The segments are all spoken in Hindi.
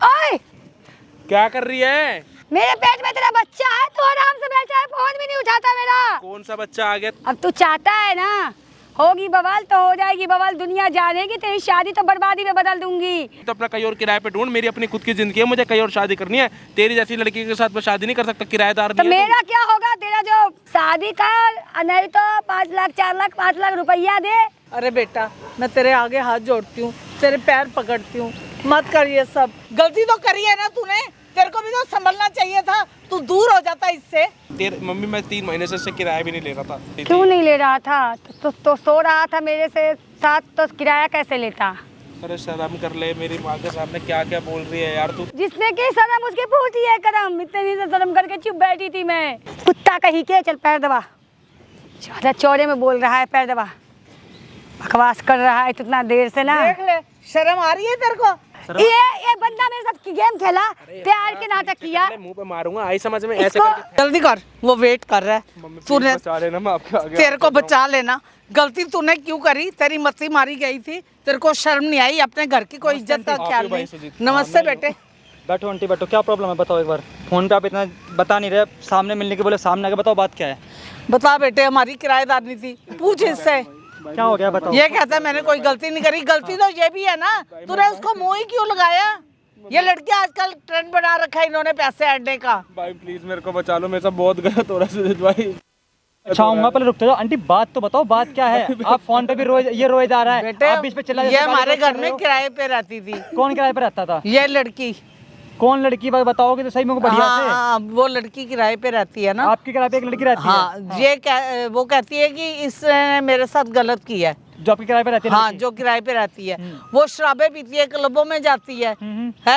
ओए क्या कर रही है? मेरे पेट में तेरा बच्चा है, तू आराम से बैठा है, फोन भी नहीं उठाता मेरा। कौन सा बच्चा आ गया? अब तू चाहता है ना, होगी बवाल तो हो जाएगी बवाल, दुनिया जानेगी, तेरी शादी तो बर्बादी में बदल दूंगी। तो अपना कहीं और किराए पे ढूंढ, मेरी अपनी खुद की जिंदगी है, मुझे कहीं और शादी करनी है। तेरी जैसी लड़की के साथ मैं शादी नहीं कर सकता, किराएदार तो नहीं है मेरा क्या होगा? तेरा जो शादी का नहीं तो 5 लाख 4 लाख 5 लाख रुपया दे। अरे बेटा, मैं तेरे आगे हाथ जोड़ती हूँ, तेरे पैर पकड़ती हूँ, मत कर ये सब। गलती तो करी है ना तूने, तेरे को भी तो संभलना चाहिए था, तू दूर हो जाता इससे। तेरे मम्मी, मैं 3 महीने से इससे किराया भी नहीं ले रहा था। क्यों नहीं ले रहा था? तो सो रहा था मेरे से साथ, तो किराया कैसे लेता? अरे शर्म कर ले, मेरी माँ के सामने क्या क्या बोल रही है यार तू। जिसने की शर्म उसकी पूछी है करम, इतनी से शर्म करके चुप बैठी थी मैं। कुत्ता कहीं के, चल पैर दबा, ज्यादा चौड़े में बोल रहा है, पैर दबा, बकवास कर रहा है इतना देर से ना। देख ले, शर्म आ रही है तेरे को? ये बंदा मेरे साथ गेम खेला, प्यार के नाटक किया। मुंह पे मारूंगा, आई समझ में ऐसे करके। जल्दी कर, वो वेट कर रहा है। तूने बचा लेना, मैं आपके आगे तेरे को बचा लेना। गलती तूने क्यों करी? तेरी मत्ती मारी गई थी, तेरे को शर्म नहीं आई? अपने घर की कोई इज्जत का ख्याल नहीं। नमस्ते बेटे। बैठो आंटी बैठो, क्या प्रॉब्लम है बताओ एक बार। फोन पे आप इतना बता नहीं रहे, सामने मिलने के बोले सामने आके बताओ बात क्या है। बता बेटे, हमारी किराएदारनी थी, पूछ इससे क्या हो गया बताओ। ये कहता है मैंने कोई गलती नहीं करी। गलती तो ये भी है ना, तूने उसको मुंह ही क्यों लगाया? ये लड़के आजकल ट्रेंड बना रखा है इन्होंने पैसे ऐडने का। भाई प्लीज मेरे को बचा लो, मेरे साथ बहुत गलत हो रहा है सुजीत भाई। अच्छा आऊंगा, पहले रुक जाओ आंटी, बात तो बताओ, बात क्या है। आप फोन पे भी रोए जा रहा है, बेटे आप बीच पे चला ये हमारे घर में किराए पे रहती थी। कौन किराए पे रहता था? ये लड़की। कौन लड़की? बताओगे तो सही मेरे को बढ़िया से। हाँ, वो लड़की किराए पे रहती है ना। आपके किराए पे एक लड़की रहती हाँ, ये वो कहती है कि इसने मेरे साथ गलत किया है। जो आपके किराए पे रहती है? हाँ, जो किराए पे रहती है। वो शराबे पीती है, क्लबों में जाती है।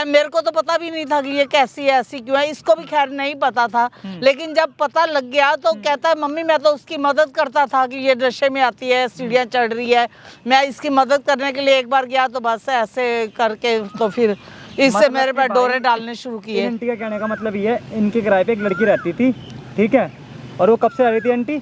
मेरे को तो पता भी नहीं था कि ये कैसी है, ऐसी क्यों है। इसको भी खैर नहीं पता था, लेकिन जब पता लग गया तो कहता है मम्मी मैं तो उसकी मदद करता था कि ये नशे में आती है, सीढ़ियाँ चढ़ रही है, मैं इसकी मदद करने के लिए एक बार गया तो बस ऐसे करके तो फिर इससे मतलब मेरे पे डोरे डालने शुरू किए। आंटी का कहने का मतलब ये है, इनके किराए पे एक लड़की रहती थी, ठीक है, और वो कब से रह रही थी आंटी?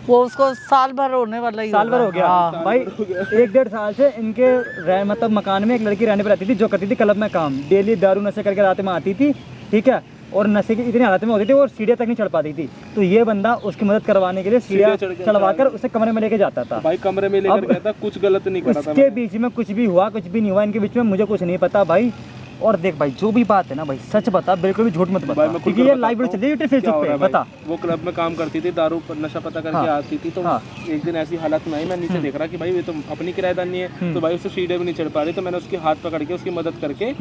वो उसको साल भर होने वाला ही साल भर हो गया। हाँ। भाई 1-1.5 साल से इनके मतलब मकान में एक लड़की रहने पे रहती थी, जो करती थी क्लब में काम, डेली दारू नशे करके रात में आती थी, ठीक है, और नशे की इतनी हालत में होती थी और सीढ़ियाँ तक नहीं चढ़ पाती थी। तो ये बंदा उसकी मदद करवाने के लिए सीढ़ियाँ चढ़वाकर उसे कमरे में लेके जाता था। भाई कमरे में लेकर गया था, कुछ गलत नहीं करा था। इसके बीच में कुछ भी हुआ, कुछ भी नहीं हुआ इनके बीच में, मुझे कुछ नहीं पता भाई। और देख भाई, जो भी बात है ना भाई, सच बता, बिल्कुल भी झूठ मत बता, क्योंकि ये लाइव वीडियो चल रही है फेसबुक पे। बता। वो क्लब में काम करती थी, दारू पर नशा पता करके आती थी, तो एक दिन ऐसी हालत में आई, मैं नीचे देख रहा कि भाई ये तो अपनी किराएदार नहीं है, तो भाई उससे सीढ़ियाँ भी नहीं चढ़ पा रही, तो मैंने उसके हाथ पकड़ के उसकी मदद करके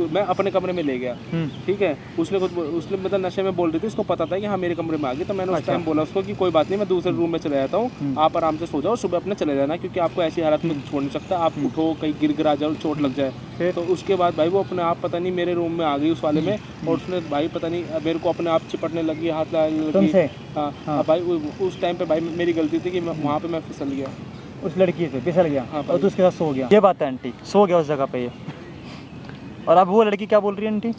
मैं अपने कमरे में ले गया, ठीक है। उसने मतलब नशे में बोल रही थी, उसको पता था कि हाँ मेरे कमरे में आ गई, तो मैंने उस टाइम बोला उसको कि कोई बात नहीं, मैं दूसरे रूम में चले जाता हूँ, आप आराम से सो जाओ, सुबह अपने चले जाना, क्योंकि आपको ऐसी हालत में छोड़ नहीं सकता, आप उठो कहीं गिर जाओ, चोट लग जाए। तो उसके बाद भाई वो अपने आप पता नहीं मेरे रूम में आ गई उस वाले में, और उसने भाई पता नहीं मेरे को अपने आप चिपटने लगी, हाथ लगाने लगी। हाँ भाई उस टाइम पे भाई मेरी गलती थी कि वहाँ पे मैं फिसल गया, उस लड़की से फिसल गया। हाँ, और तू उसके साथ सो गया। ये बात है आंटी, सो गया उस जगह पे ये। और अब वो लड़की क्या बोल रही है आंटी?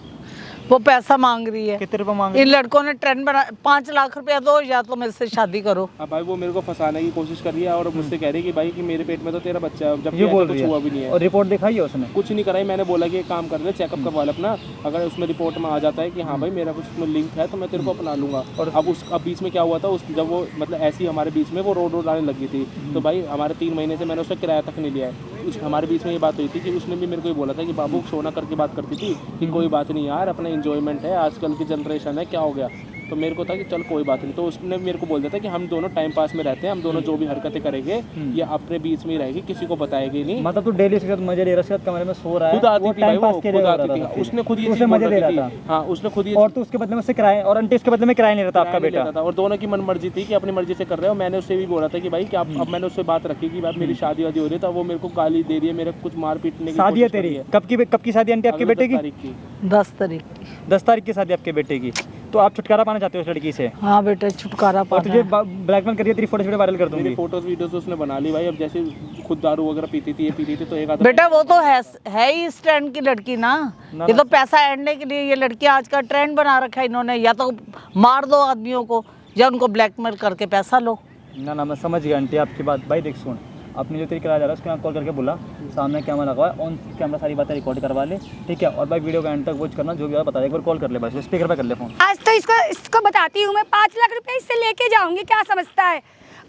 वो पैसा मांग रही है। कितने रुपए मांग? इन लड़कों ने ट्रेंड बना, 5 लाख रुपया दो या तो मेरे से शादी करो। अब भाई वो मेरे को फंसाने की कोशिश कर रही है और मुझसे कह रही है कि भाई कि मेरे पेट में तो तेरा बच्चा है, जब ये बोल कुछ हुआ भी नहीं है। और रिपोर्ट दिखाई है उसने? कुछ नहीं कराई, मैंने बोला कि एक काम कर ले, चेकअप करवा ले अपना, अगर उसमें रिपोर्ट में आ जाता है कि हाँ भाई मेरा कुछ उसमें लिंक है तो मैं तेरे को अपना लूंगा। और अब बीच में क्या हुआ था, जब वो मतलब ऐसी हमारे बीच में वो रोड आने लगी थी, तो भाई हमारे 3 महीने से मैंने उसका किराया तक नहीं लिया है। हमारे बीच में ये बात हुई थी कि उसने भी मेरे को ये बोला था कि बाबू सोना करके बात करती थी कि कोई बात नहीं यार, अपना एंजॉयमेंट है, आजकल की जनरेशन है, क्या हो गया। तो मेरे को था कि चल कोई बात नहीं, तो उसने मेरे को बोल दिया था कि हम दोनों टाइम पास में रहते हैं, हम दोनों जो भी हरकतें करेंगे ये अपने बीच में ही रहेगी, किसी को बताएगी नहीं। मतलब तू डेली इसके साथ मजे ले रहा है, कमरे में सो रहा है, खुद आती थी भाई, वो खुद आती थी, था। उसने खुद ये उसे मजे ले रहा था। हाँ उसने खुद ये, और तू उसके बदले में उससे किराए, और आंटी उसके बदले में किराया नहीं रहता आपका बेटा था, और दोनों की मन मर्जी थी कि अपनी मर्जी से कर रहे हो। मैंने उससे भी बोला था कि भाई कि अब मैंने उससे बात रखी कि भाई मेरी शादी वादी हो रही है, तो वो मेरे को गाली दे रही है, मेरे कुछ मार पीटने की शादी है तेरी? कब की शादी आंटी आपके बेटे की? 10 तारीख की। 10 तारीख की शादी आपके बेटे की। तो आप छुटकारा पाना चाहते हो उस लड़की से? हाँ बेटा, छुटकारा और पाना। तुझे ब्लैकमेल करिए, तेरी फोटो वायरल कर दूंगी। मेरी फोटोज वीडियोस उसने बना ली भाई। अब जैसे खुद दारू वगैरह पीती थी, ये पीती थी, तो एक आधा बेटा वो तो है ही इस ट्रेंड की लड़की ना। ये तो पैसा ऐडने के लिए ये लड़की आज का ट्रेंड बना रखा है इन्होंने। या तो मार दो आदमियों को या उनको ब्लैकमेल करके पैसा लो। ना मैं समझ गया आंटी आपकी बात। भाई देख सुन, अपनी जो तेरी किराया जा रहा है उसके यहाँ कॉल करके बोला, सामने कैमरा लगा है, ऑन कैमरा सारी बातें रिकॉर्ड करवा ले, ठीक है। और भाई वीडियो का एंड तक वॉच करना, जो भी बता दे, एक बार कॉल कर ले, बस स्पीकर पे कर ले फोन। आज तो इसको बताती हूँ मैं, 5 लाख रुपए इससे लेके जाऊंगी, क्या समझता है?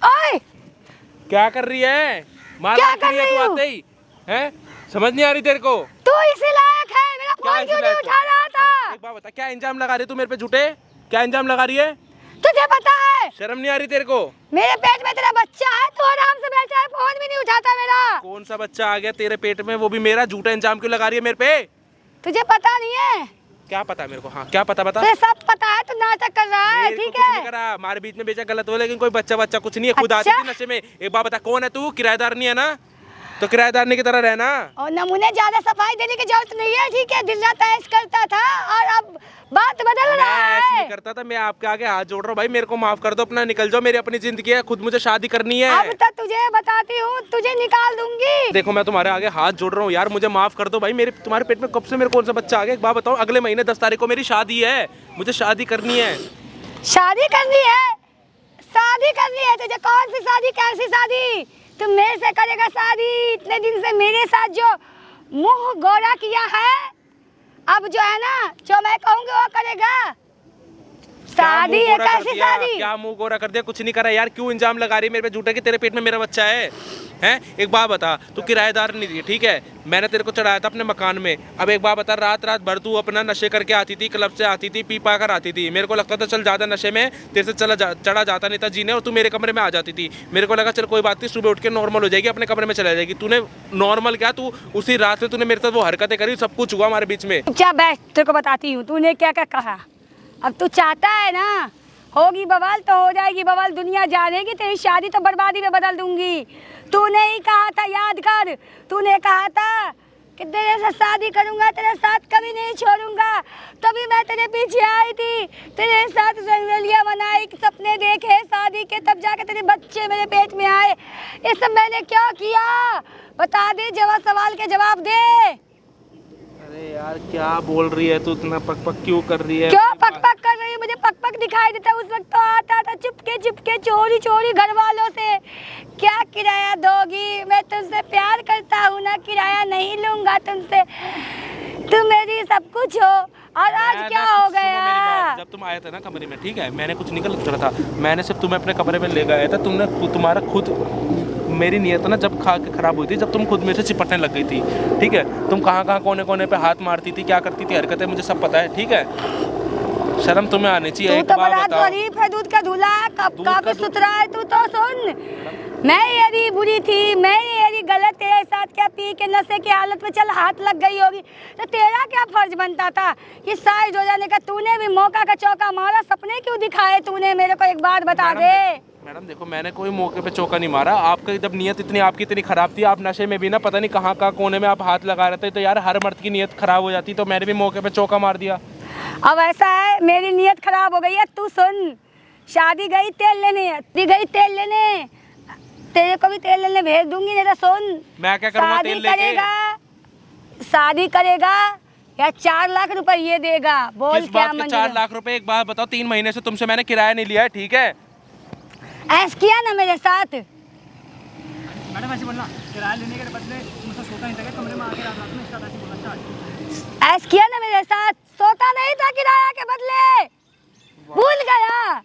ओए क्या कर रही है? मार क्या मार कर रही है रही तू हूँ? आते ही हैं? समझ नहीं आ रही तेरे को? तू इसी लायक है, मेरा क्या फोन क्यों इसी नहीं लायक उठा रहा था? एक बात बता, क्या इंजाम लगा रही है तू मेरे पे झूठे? क्या इंजाम लगा रही है? तुझे पता है शर्म नहीं आ रही तेरे को? मेरे पेट में तेरा बच्चा है, तू आराम से बैठा है, फोन भी नहीं उठाता मेरा। कौन सा बच्चा आ गया तेरे पेट में, वो भी मेरा? झूठा इंजाम क्यों लगा रही है मेरे पे? तुझे पता नहीं है? क्या पता है मेरे को? हाँ क्या पता? बता। तुझे सब पता है, तू नाटक कर रहा है, मेरे को ठीक कुछ नहीं है? करा, हमारे बीच में बेचा गलत हो, लेकिन कोई बच्चा बच्चा कुछ नहीं है, खुद आती अच्छा? थी नशे में। एक बात बता, कौन है तू? किराएदार नहीं है ना, तो किराएदार की तरह रहना। और नमूने ज्यादा सफाई देने की जरूरत नहीं है, ठीक है? दिन रात ऐश करता था और अब बात बदल मैं रहा ऐसे है। नहीं करता था, मैं आपके आगे हाथ जोड़ रहा हूँ भाई, मेरे को माफ कर दो, अपना निकल जाओ, मेरी अपनी जिंदगी है, खुद मुझे शादी करनी है। अब तो तुझे बताती हूँ, तुझे निकाल दूंगी। देखो मैं तुम्हारे आगे हाथ जोड़ रहा हूँ यार, मुझे माफ कर दो भाई, मेरे तुम्हारे पेट में कब से मेरे कौन सा बच्चा आ गया? एक बात बताओ, अगले महीने 10 तारीख को मेरी शादी है, मुझे शादी करनी है। शादी करनी है? शादी करनी है तुझे? कौन सी शादी, कैसी शादी? तुम मेरे से करेगा शादी? इतने दिन से मेरे साथ जो मुंह गोरा किया है, अब जो है ना, जो मैं कहूँगी वो करेगा। शादी है? कैसी शादी? क्या मुंह गोरा कर दिया? कुछ नहीं करा यार, क्यों इंजाम लगा रही है मेरे पे झूठे कि तेरे पेट में मेरा बच्चा है? हैं? एक बात बता, तू किराएदार नहीं थी, ठीक है? मैंने तेरे को चढ़ाया था अपने मकान में। अब एक बात बता, रात रात भर तू अपना नशे करके आती थी, क्लब से आती थी, पी पा कर आती थी। मेरे को लगता था चल ज़्यादा नशे में तेरे से चढ़ा जाता नहीं था जीने, और तू मेरे कमरे में आ जाती थी। मेरे को लगा चल कोई बात नहीं, सुबह उठ के नॉर्मल हो जाएगी, अपने कमरे में चला जाएगी। तूने नॉर्मल क्या, तू उसी रात में तूने मेरे साथ वो हरकतें करी, सब कुछ हुआ हमारे बीच में। क्या बैठ, तेरे को बताती हूँ तूने क्या क्या कहा। अब तू चाहता है ना होगी बवाल तो हो जाएगी बवाल, दुनिया जानेगी, तेरी शादी तो बर्बादी में बदल दूंगी। तूने ही कहा था, याद कर, तूने कहा था कि तेरे से शादी करूंगा, तेरे साथ कभी नहीं छोड़ूंगा। तभी मैं तेरे पीछे आई थी, तेरे साथ रंगोलियां बनाई, सपने देखे शादी के, तब जाके तेरे बच्चे मेरे पेट में आए। ये सब मैंने क्यों किया? बता दे, जवाब सवाल के जवाब दे। अरे यार क्या बोल रही है तू, इतना पक पक क्यों कर रही है? क्यों पक पक कर रही है? मुझे पक पक दिखाई देता है। उस वक्त तो आता था चुपके चोरी चोरी घर वालों से। क्या किराया दोगी? मैं तुमसे प्यार करता हूँ ना, किराया नहीं लूंगा तुमसे। तुम मेरी सब कुछ हो। और आज क्या हो गया? जब तुम आए थे ना कमरे में, ठीक है, मैंने कुछ नहीं गलत करा था, मैंने सिर्फ तुम्हें अपने कमरे में ले गया था। तुमने तुम्हारा खुद मेरी नीयत ना जब खा के खराब हुई थी, जब तुम खुद मेरे से चिपटने लग गई थी, ठीक है? तुम कहाँ कोने कोने पे हाथ मारती थी, क्या करती थी हरकतें, मुझे सब पता है, ठीक है? शर्म तुम्हें आनी चाहिए। तू एक तो बात बड़ा बताओ, गरीब है, दूध का दूल्हा है, कब दूध का का भी सुथरा है। तू तो सुन, मैं यदि बुरी थी, मैं यदि गलत तेरे साथ क्या पी के नशे की हालत में चल हाथ लग गई होगी, तो तेरा क्या फर्ज बनता था कि साइड हो जाने का? तूने भी मौका का चौका मारा, सपने क्यों दिखाए तूने? मेरे को एक बात बता दे। मैडम देखो, मैंने कोई मौके पे चौका नहीं मारा। आपकी जब नीयत आपकी इतनी खराब थी, आप नशे में भी ना पता नहीं कहाँ कोने में आप हाथ लगा रहे थे, तो यार हर मर्द की नीयत खराब हो जाती, तो मैंने भी मौके पे चौका मार दिया। अब ऐसा है, मेरी नीयत खराब हो गई है। तू सुन, शादी गई तेल लेने, तेरे को भी तेल लेने भेज दूंगी। नहीं तो सुन, मैं क्या करूँगा तेल लेके? शादी करेगा या 4 लाख रुपए देगा? बोल किस क्या बात के मंजूर 4 है? लाख रुपए? एक बात बताओ, 3 महीने से तुमसे मैंने किराया नहीं लिया है, ठीक है? ऐश किया ना मेरे साथ। मैडम ऐसे बोलना, किराया लेने के बदले मुझसे सोता नहीं था, कमरे में आके रात रात में इसका ऐसे बोला स्टार्ट। ऐश किया ना मेरे साथ, सोता नहीं था किराया के बदले, भूल गया?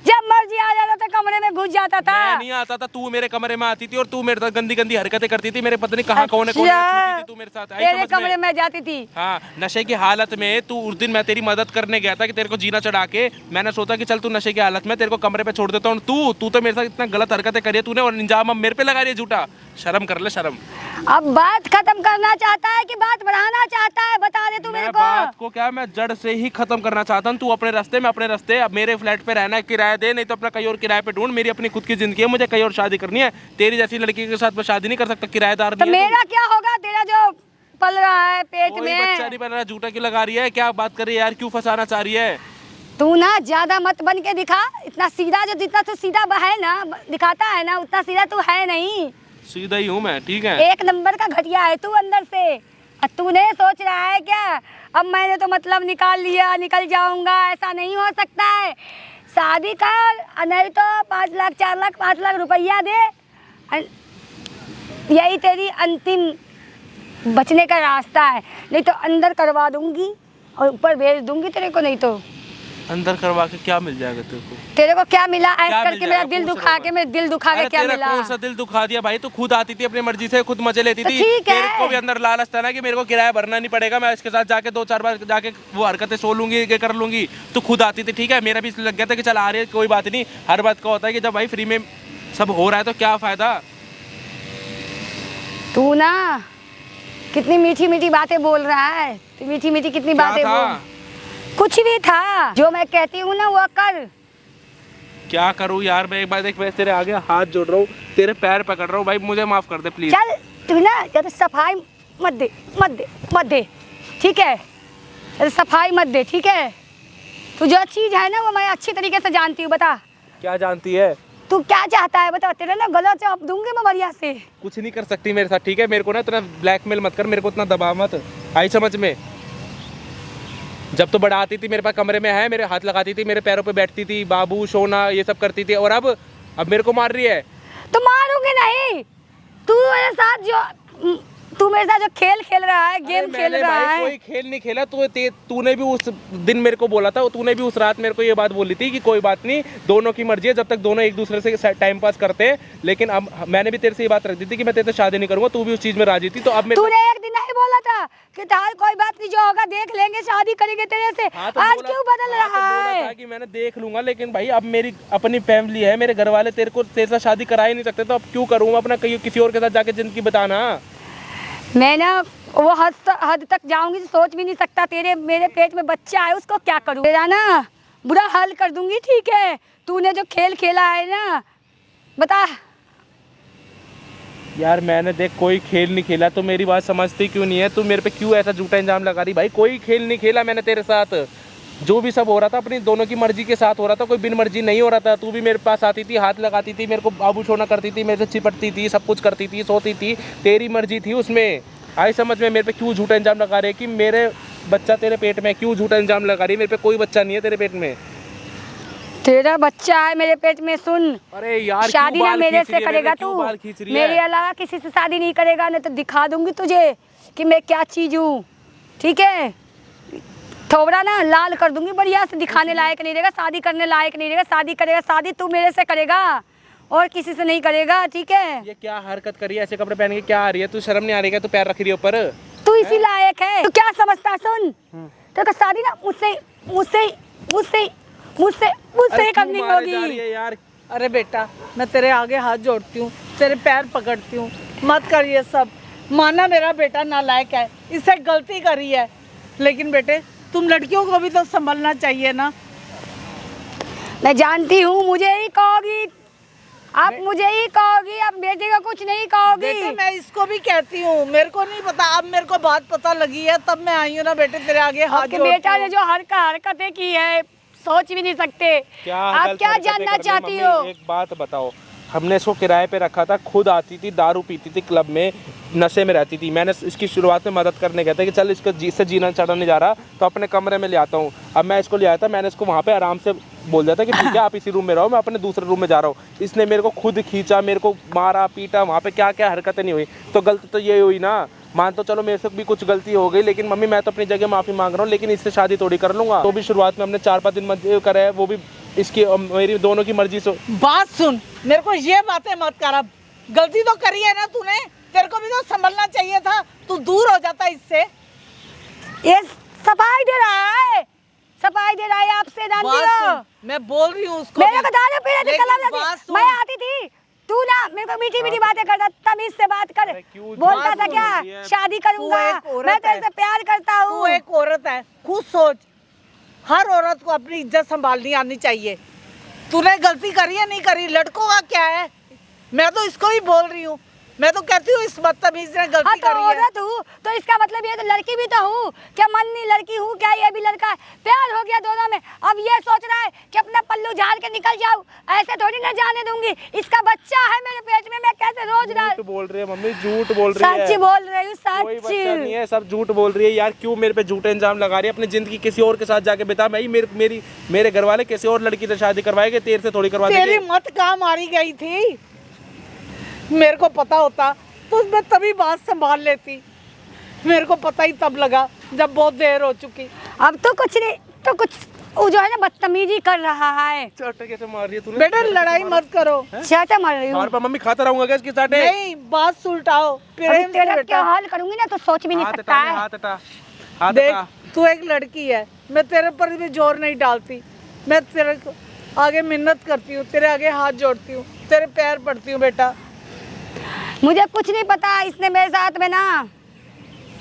जब मर्जी आ जाता था कमरे में घुस जाता था। मैं नहीं आता था, तू मेरे कमरे में आती थी और तू मेरे साथ गंदी गंदी हरकतें करती थी। मेरे पता नहीं कहाँ कोने कोने में छूती थी तू मेरे साथ। आई तेरे समझ में? कमरे में जाती थी। हाँ, नशे की हालत में तू उस दिन मैं तेरी मदद करने गया था कि तेरे को जीना चढ़ा के, मैंने सोचा कि चल तू नशे की हालत में तेरे को कमरे पे छोड़ देता हूँ। तू तो मेरे साथ इतना गलत हरकतें करी है तूने, और इंजाम अब मेरे पे लगा रही है झूठा। शर्म कर ले, शर्म। अब बात खत्म करना चाहता है कि बात बढ़ाना चाहता है? बता दे तू मेरे मैं को। बात को क्या, मैं जड़ से ही खत्म करना चाहता हूँ। तू अपने रास्ते में अपने रास्ते, अब मेरे फ्लैट पे रहना है, किराया दे, नहीं तो अपना कहीं और किराए पे ढूंढ। मेरी अपनी खुद की जिंदगी है, मुझे कहीं और शादी करनी है। तेरी जैसी लड़की के साथ मैं शादी नहीं कर सकता, किराएदार तो नहीं है। मेरा क्या होगा? तेरा जो पल रहा है पेट कोई बच्चा में, नहीं बन रहा, झूठा क्यों लगा रही है? क्या बात कर रही है यार, क्यों फंसाना चाह रही है? तू ना ज्यादा मत बन के दिखा। इतना सीधा, जो जितना तू सीधा है ना, दिखाता है ना, उतना सीधा तू है नहीं। सीधा ही हूँ मैं, ठीक है? एक नंबर का घटिया है तू अंदर से। और तूने सोच रहा है क्या अब मैंने तो मतलब निकाल लिया, निकल जाऊंगा? ऐसा नहीं हो सकता है। शादी कर, नहीं तो 5 लाख 4 लाख 5 लाख रुपया दे, यही तेरी अंतिम बचने का रास्ता है, नहीं तो अंदर करवा दूंगी और ऊपर भेज दूंगी तेरे को। नहीं तो अंदर करवा के क्या मिल जाएगा तेरे को? तेरे को क्या मिला? ऐस क्या मिल करके मेरा जाएगा? दिल पूछ दुखा रहा के, मेरे दिल दुखा के क्या तेरा मिला? कौन सा दिल दुखा दिया भाई? तू खुद आती थी अपनी मर्जी से, खुद मजे लेती तो थी। ठीक है। तेरे को भी अंदर लालच था ना कि मेरे को किराया भरना नहीं पड़ेगा, मैं इसके साथ जाके 2-4 बार जाके वो हरकतें सो लूंगी, ये कर लूंगी। तू खुद आती थी, ठीक है। मेरा भी इसलिए लग गया था कि चल आ रही है, कोई बात नहीं। हर बात का होता है कि जब भाई फ्री में सब हो रहा है तो क्या फायदा। तू ना कितनी मीठी मीठी बातें बोल रहा है, तू मीठी मीठी कितनी क्या बातें था? बोल। कुछ नहीं था, जो मैं कहती हूँ ना वो कर। क्या करूँ यार, मैं एक बार देख, मैं तेरे आगे हाथ जोड़ रहा हूँ, तेरे पैर पकड़ रहा हूँ भाई, मुझे माफ कर दे प्लीज। चल तू ना या तो सफाई मत दे, मत दे, मत दे, ठीक है? चल सफाई मत दे, ठीक है? तू जो चीज़ है ना वो मैं अच्छी तरीके से जानती हूँ। बता क्या जानती है? तू क्या चाहता है, बता। तेरा ना गला चाप दूंगी मैं बढ़िया से। कुछ नहीं कर सकती मेरे साथ, ठीक है? मेरे को ना इतना ब्लैकमेल मत कर, मेरे को इतना दबा मत, आई समझ में? जब तो बड़ा आती थी मेरे पास कमरे में है, मेरे हाथ लगाती थी, मेरे पैरों पे बैठती थी, बाबू सोना ये सब करती थी, और अब मेरे को मार रही है। तो मारूंगी नहीं। तू मेरे साथ जो खेल खेल रहा है, गेम खेल रहा भाई है। कोई खेल नहीं खेला। तूने भी उस दिन मेरे को बोला था, तूने भी उस रात मेरे को ये बात बोली थी कि कोई बात नहीं, दोनों की मर्जी है, जब तक दोनों एक दूसरे से टाइम पास करते हैं। लेकिन अब मैंने भी तेरे से ये बात रख दी थी कि मैं तेरे से शादी नहीं करूंगा, तू भी उस चीज में राजी थी। तो अब तूने एक दिन नहीं बोला था कि तार कोई बात नहीं, जो होगा देख लेंगे, शादी करेंगे तेरे से। हाँ तो आज बोला- क्यों बदल हाँ तो रहा बोला है? था कि मैंने देख लूंगा, लेकिन भाई अब मेरी अपनी फैमिली है, मेरे घर वाले तेरे साथ शादी करा ही नहीं सकते, तो अब क्यों करूँ अपना किसी और के साथ जाके जिंदगी बताना। मैं ना वो हद तक जाऊंगी, सोच भी नहीं सकता। मेरे पेट में बच्चा है, उसको क्या करूँ? तेरा ना बुरा हाल कर दूंगी, ठीक है? तूने जो खेल खेला है ना, बता। यार मैंने देख कोई खेल नहीं खेला, तो मेरी बात समझती क्यों नहीं है? तू मेरे पे क्यों ऐसा झूठा इल्जाम लगा रही? भाई कोई खेल नहीं खेला मैंने तेरे साथ। जो भी सब हो रहा था अपनी दोनों की मर्जी के साथ हो रहा था, कोई बिन मर्जी नहीं हो रहा था। तू भी मेरे पास आती थी, हाथ लगाती थी, मेरे को बाबू छोना करती थी, मेरे से चिपटती थी, सब कुछ करती थी, सोती थी, तेरी मर्जी थी उसमें। आई समझ में? मेरे पे क्यों झूठा इल्जाम लगा रहे कि मेरे बच्चा तेरे पेट में? क्यों झूठा इल्जाम लगा रही है? मेरे पे कोई बच्चा नहीं है तेरे पेट में। तेरा बच्चा है मेरे पेट में। सुन, अरे यार शादी ना मेरे से करेगा तू, मेरे मेरे अलावा किसी से शादी नहीं करेगा, नहीं तो दिखा दूंगी तुझे कि मैं क्या चीज हूँ, ठीक है? थोबड़ा ना लाल कर दूंगी बढ़िया से, दिखाने लायक नहीं रहेगा, शादी करने लायक नहीं रहेगा। शादी करेगा, शादी तू मेरे से करेगा और किसी से नहीं करेगा, ठीक है? ये क्या हरकत करी है? ऐसे कपड़े पहन के क्या आ रही है? तू शर्म नहीं आ रही है? तू पैर रख रही है ऊपर। तू इसी लायक है। तू क्या समझता है? सुन, तेरे को शादी ना मुझसे मुझसे मुझसे मुझसे मुझसे करनी होगी। यार अरे बेटा, मैं तेरे आगे हाथ जोड़ती हूँ, तेरे पैर पकड़ती हूँ, मत कर ये सब। माना मेरा बेटा नालायक है, इससे गलती करी है, लेकिन बेटे तुम लड़कियों को भी तो संभलना चाहिए ना। मैं जानती हूँ, मुझे ही कहोगी आप, मुझे ही कहोगी आप, बेटे का कुछ नहीं कहोगी। बेटे मैं इसको भी कहती हूँ, मेरे को नहीं पता, अब मेरे को बात पता लगी है तब मैं आई हूँ ना बेटे तेरे आगे हाथ आपके जोड़ती बेटा हूँ। ने जो हरकतें की है, सोच भी नहीं सकते। आप गलत क्या हरकतें जानना कर रही है? चाहती मम्मी, हो? एक बात बताओ, हमने इसको किराए पे रखा था, खुद आती थी, दारू पीती थी, क्लब में नशे में रहती थी। मैंने इसकी शुरुआत में मदद करने गया था कि चल इससे जीना चढ़ा नहीं जा रहा, तो अपने कमरे में ले आता हूँ। अब मैं इसको ले आया था, मैंने इसको वहाँ पे आराम से बोल दिया था कि ठीक है आप इसी रूम में रहो, मैं अपने दूसरे रूम में जा रहा हूँ। इसने मेरे को खुद खींचा, मेरे को मारा पीटा, वहाँ पे क्या क्या हरकतें नहीं हुई, तो गलती तो ये हुई ना। मान तो चलो मेरे से भी कुछ गलती हो गई, लेकिन मम्मी मैं तो अपनी जगह माफ़ी मांग रहा हूँ, लेकिन इससे शादी थोड़ी कर लूँगा। तो भी शुरुआत में हमने 4-5 दिन मजे करे है, वो भी इसकी मेरी दोनों की मर्जी से। बात सुन, मेरे को ये बातें मत कर। अब गलती तो करी है ना तूने, तेरे को भी तो संभलना चाहिए था, तू दूर हो जाता इससे। ये सफाई दे रहा है, सफाई दे रहा है आपसे। बात सुन, मैं बोल रही हूँ उसको मेरे भी। को दारू पी रहे थे, लेकिन कलम बात लगी। सुन। मैं आती थी, तू ना मेरे को मीठी मीठी बातें करता, तमीज से बात कर। क्यों बोलता बात था सुन क्या रही है? शादी करूंगा, तू एक औरत मैं तेरे है। से प्यार करता तू हूँ। एक औरत है, खुद सोच, हर औरत को अपनी इज्जत संभालनी आनी चाहिए। तूने गलती करी है नहीं करी, लड़कों का क्या है? मैं तो इसको ही बोल रही हूँ, मैं तो कहती हूँ इस बदतमीज ने गलती हाँ तो करी है। औरत हूँ तो इसका मतलब ये तो लड़की भी तो हूँ क्या? मन नहीं लड़की हूँ क्या? ये भी लड़का है। प्यार हो गया दोनों में, अब ये सोच रहा है कि अपना पल्लू झाड़ के निकल जाऊँ, ऐसे थोड़ी ना जाने दूंगी। इसका बच्चा है मेरे पेट में, मैं कैसे रोज झूठ बोल रही है मम्मी, झूठ बोल रही है। सच बोल रही हूँ, कोई बच्चा नहीं सच। है, सब झूठ बोल रही है यार। क्यों मेरे पे झूठे इल्जाम लगा रही है? अपनी जिंदगी किसी और के साथ जाके बिता। भाई मेरे घर वाले किसी और लड़की से शादी करवाएंगे, तेरे से थोड़ी करवा तेरी देंगे। मत कहाँ मारी गई थी? मेरे को पता होता तो मैं तभी बात संभाल लेती। मेरे को पता ही तब लगा जब बहुत देर हो चुकी। अब तो कुछ नहीं, तो कुछ वो जो है ना बदतमीजी कर रहा है। चाटे कैसे मार रही है तूने? बेटा लड़ाई मत करो। चाटा मार रही हूँ। और मम्मी खाता रहूंगा क्या इसके चाटे? नहीं, बात सुलटाओ अभी प्रेम से तेरा क्या बेटा। हाल करूंगी ना तो सोच भी नहीं हाथ सकता हटा ले, है। हाथ हटा, हाथ देख हटा। तू एक लड़की है, मैं तेरे पर भी जोर नहीं डालती। मैं तेरे को आगे मिन्नत करती हूँ, तेरे आगे हाथ जोड़ती हूँ, तेरे पैर पड़ती हूँ बेटा। मुझे कुछ नहीं पता, इसने मेरे साथ में ना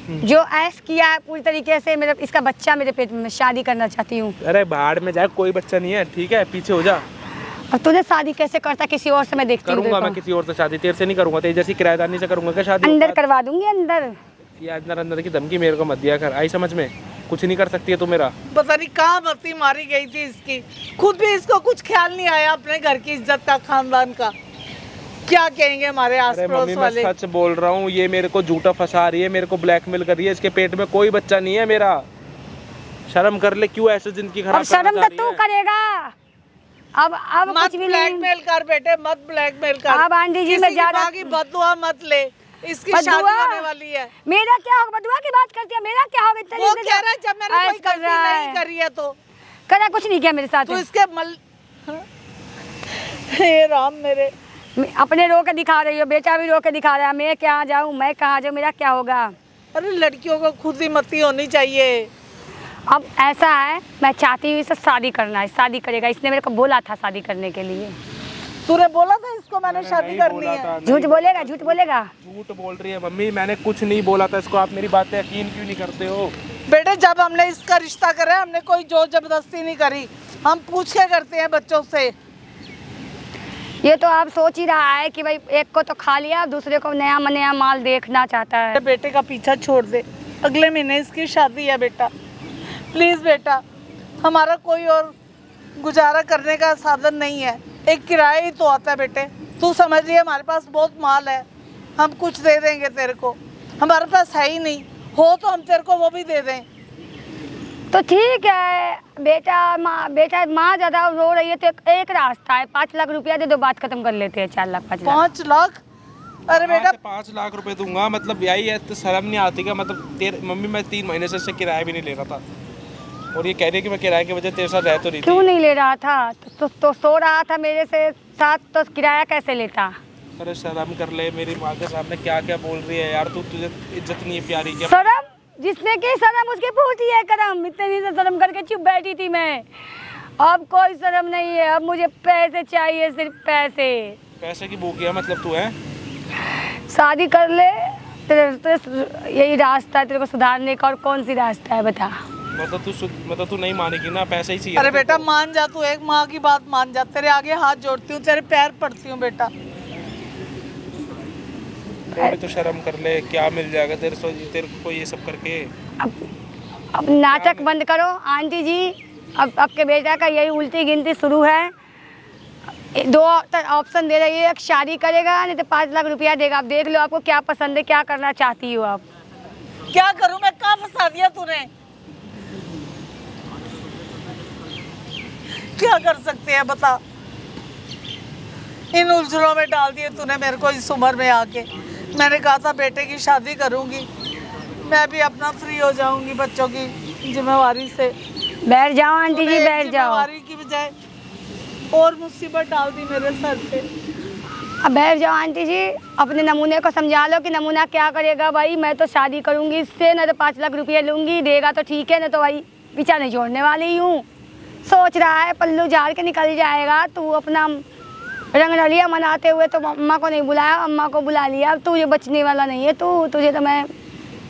जो ऐश किया है पूरी तरीके से, मेरा इसका बच्चा मेरे पेट में, मैं शादी करना चाहती हूँ। अरे बाहर में जाए, कोई बच्चा नहीं है, ठीक है, पीछे हो जा। और तूने शादी कैसे करता, किसी और से मैं देखती हूँ। करूंगा मैं किसी और से शादी, तेरे से नहीं करूंगा, तेरी जैसी किराएदारनी से करूंगा क्या शादी? अंदर करवा दूंगी अंदर। ये अंदर अंदर की धमकी मेरे को मत दिया कर, आई समझ में? कुछ नहीं कर सकती है तू मेरा। पता नहीं कहाँ मस्ती मारी गई थी इसकी, खुद भी इसको कुछ ख्याल नहीं आया अपने घर की इज्जत का, खानदान का। क्या कहेंगे हमारे आस अरे पड़ोस मम्मी मैं वाले। सच बोल रहा हूँ, ये मेरे को झूठा फंसा रही है, मेरे को ब्लैकमेल कर रही है। इसके पेट में कोई बच्चा नहीं है मेरा। शर्म कर ले, क्यों ऐसे जिंदगी खराब अब शर्म करना तो चाह रही तू है? करेगा। अब मत कुछ भी नहीं। ब्लैकमेल कर बेटे, मत ब्लैकमेल कर। अब आंटी जी मैं किसी की ज्यादा माँ की बददुआ मत ले, इसकी बददुआ? शादी होने वाली है। मेरा क्या होगा? बदुआ की बात करती है, मेरा क्या होगा? इतने वो दिन से कह रहा है जब मैंने ऐश कोई कर गलती रहा नहीं है। करी है तो करा कुछ नहीं किया मेरे साथ। तू इसके हे राम मेरे। अपने रो के दिखा रही हो, बेटा भी रो के दिखा रहा है। मैं क्या जाऊँ, मैं कहाँ जाऊँ, मेरा क्या होगा? अरे लड़कियों को खुद ही मती होनी चाहिए। अब ऐसा है, मैं चाहती हूँ इससे शादी करना है, शादी करेगा। इसने मेरे को बोला था शादी करने के लिए। तूने बोला था इसको मैंने शादी नहीं करनी बोला है। था, झूठ बोलेगा, झूठ बोलेगा। झूठ बोल रही है मम्मी, मैंने कुछ नहीं बोला था इसको। आप मेरी बातें यकीन क्यों नहीं करते हो? बेटे जब हमने इसका रिश्ता करा हमने कोई जोर जबरदस्ती नहीं करी, हम पूछ के करते हैं बच्चों से। ये तो आप सोच ही रहा है कि भाई एक को तो खा लिया, दूसरे को नया नया माल देखना चाहता है। बेटे का पीछा छोड़ दे, अगले महीने इसकी शादी है बेटा। प्लीज़ बेटा, हमारा कोई और गुजारा करने का साधन नहीं है, एक किराया ही तो आता है बेटे। तू समझ रही है हमारे पास बहुत माल है, हम कुछ दे देंगे तेरे को। हमारे पास है ही नहीं, हो तो हम तेरे को वो भी दे दें। तो ठीक है बेटा माँ ज़्यादा रो रही है तो एक रास्ता है, 5 लाख रुपया दे दो, बात खत्म कर लेते हैं। 4 लाख 5 लाख 5 लाख? अरे बेटा 5 लाख रुपए दूंगा, मतलब यही है? तो शर्म नहीं आती क्या? मतलब तेरे मम्मी मैं 3 महीने से इससे किराया भी नहीं ले रहा था, और ये कह रही है कि मैं किराए की वजह तेरे साथ रह तो रही क्यों थी। नहीं ले रहा था? तो सो रहा था मेरे से साथ, तो किराया कैसे लेता? अरे शर्म कर ले, मेरी माँ के सामने क्या क्या बोल रही है यार तू, तुझे इज्जत नहीं है प्यारी क्या? शर्म जिसने की शर्म उसकी फूटी है करम। इतने दिन से शर्म करके चुप बैठी थी मैं, अब कोई शर्म नहीं है। अब मुझे पैसे चाहिए, सिर्फ पैसे। पैसे की भूखी है मतलब तू है? शादी कर ले, तेरे यही रास्ता है तेरे को सुधारने का, और कौन सी रास्ता है बता? मतलब तू नहीं मानेगी ना, पैसे ही चाहिए। अरे बेटा मान जा, तू एक माँ की बात मान जा। तेरे आगे हाथ जोड़ती हूँ, तेरे पैर पड़ती हूँ बेटा। थोड़ी तो शर्म कर ले, क्या मिल जाएगा तेरे को ये सब करके? अब नाटक बंद करो आंटी जी। अब आपके बेटा का यही उल्टी गिनती शुरू है। 2 ऑप्शन दे रही है, एक शादी करेगा नहीं तो 5 लाख रुपया देगा। अब देख लो आपको क्या पसंद है, क्या करना चाहती हो आप? क्या करूँ मैं, कहाँ फंसा दिया तूने? क्या कर सकते हैं बता, इन उलझनों में डाल दिए तूने मेरे को इस उम्र में आके। मैंने कहा था बेटे की शादी करूंगी, मैं भी अपना फ्री हो जाऊंगी बच्चों की जिम्मेवारी से। बैठ जाओ आंटी जी, बैठ जाओ। जिम्मेवारी की बजाय और मुसीबत डाल दी मेरे सर पे। अब बैठ जाओ आंटी जी, अपने नमूने को समझा लो कि नमूना क्या करेगा। भाई मैं तो शादी करूंगी इससे, ना तो 5 लाख रुपये लूंगी, देगा तो ठीक है, ना तो भाई पीछा नहीं छोड़ने वाली हूँ। सोच रहा है पल्लू झाड़ के निकल जाएगा। तू अपना रंग रलिया मनाते हुए तो अम्मा को नहीं बुलाया, अम्मा को बुला लिया। अब तू ये बचने वाला नहीं है, तुझे तो मैं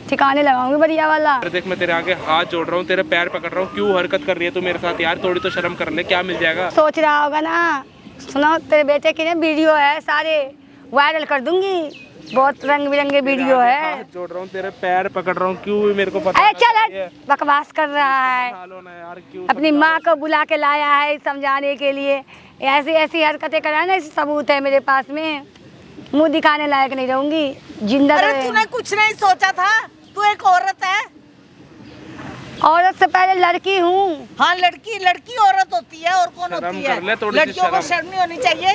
ठिकाने लगाऊंगी बढ़िया वाला। अरे देख मैं तेरे आगे हाथ जोड़ रहा हूँ, तेरे पैर पकड़ रहा हूँ, क्यों हरकत कर रही है तू मेरे साथ यार? थोड़ी तो शर्म कर ले, क्या मिल जाएगा? सोच रहा होगा ना। सुनो तेरे बेटे की ना वीडियो है, सारे वायरल कर दूंगी, बहुत रंग बिरंगे वीडियो है। हाथ जोड़ रहा हूँ, तेरे पैर पकड़ रहा हूँ, क्यों मेरे को पता? अरे चल बकवास कर रहा है, यार क्यों? अपनी माँ को बुला के लाया है समझाने के लिए। ऐसी ऐसी हरकतें कराना, ऐसे सबूत है मेरे पास में। मुंह दिखाने लायक नहीं रहूंगी जिंदा। अरे तूने कुछ नहीं सोचा था, तू एक औरत है, औरत से पहले लड़की हूँ। हाँ लड़की औरत होती है और कौन शर्म होती है? कर ले, थोड़ी सी लड़कियों को शर्म। शर्म नहीं होनी चाहिए।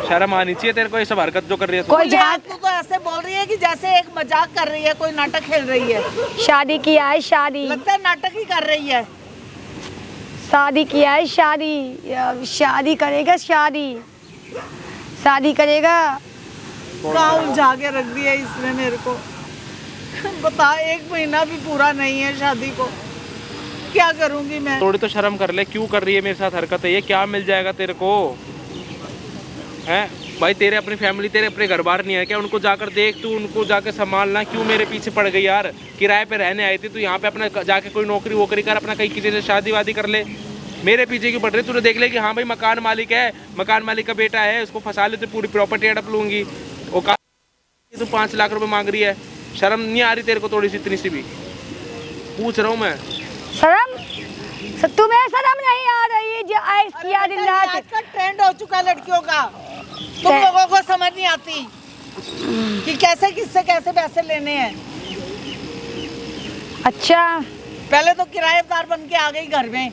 शर्म आनी चाहिए तेरे को, ये सब हरकत जो कर रही है तू। कोई बोले, जहाँ तू तो ऐसे बोल रही है कि जैसे एक मजाक कर रही है, कोई नाटक खेल रही है। शादी किया है, शादी लगता है नाटक ही कर रही है। शादी किया है, शादी करेगा, शादी करेगा। कहाँ उलझा के रख दिया इसने मेरे को। बता, 1 महीना भी पूरा नहीं है शादी को, क्या करूंगी मैं? थोड़ी तो शर्म कर ले, क्यों कर रही है मेरे साथ हरकत है ये? क्या मिल जाएगा तेरे को? हैं भाई, तेरे अपनी फैमिली, तेरे अपने घर बार नहीं है क्या? उनको जाकर देख, तू उनको जाकर संभालना। क्यों मेरे पीछे पड़ गई यार? किराए पे रहने आई थी तू, यहाँ पे अपना जाके कोई नौकरी वोकरी कर, अपना कहीं किसी से शादी वादी कर ले। मेरे पीछे क्यों पड़ रही? तूने देख ले कि हाँ भाई मकान मालिक है, मकान मालिक का बेटा है, उसको फंसा ले तो पूरी प्रॉपर्टी हड़प लूंगी। वो तू 5 लाख रुपए मांग रही है, शर्म नहीं आ रही तेरे को थोड़ी सी, इतनी सी भी? पूछ रहा हूँ मैं। शर्म? तुम्हें शर्म नहीं आ रही? जो ऐस किया दिन रात। आज का ट्रेंड हो चुका है लड़कियों का, तुम लोगों को समझ नहीं आती कि कैसे किससे कैसे पैसे लेने हैं। अच्छा, पहले तो किराएदार बन के आ गई घर में।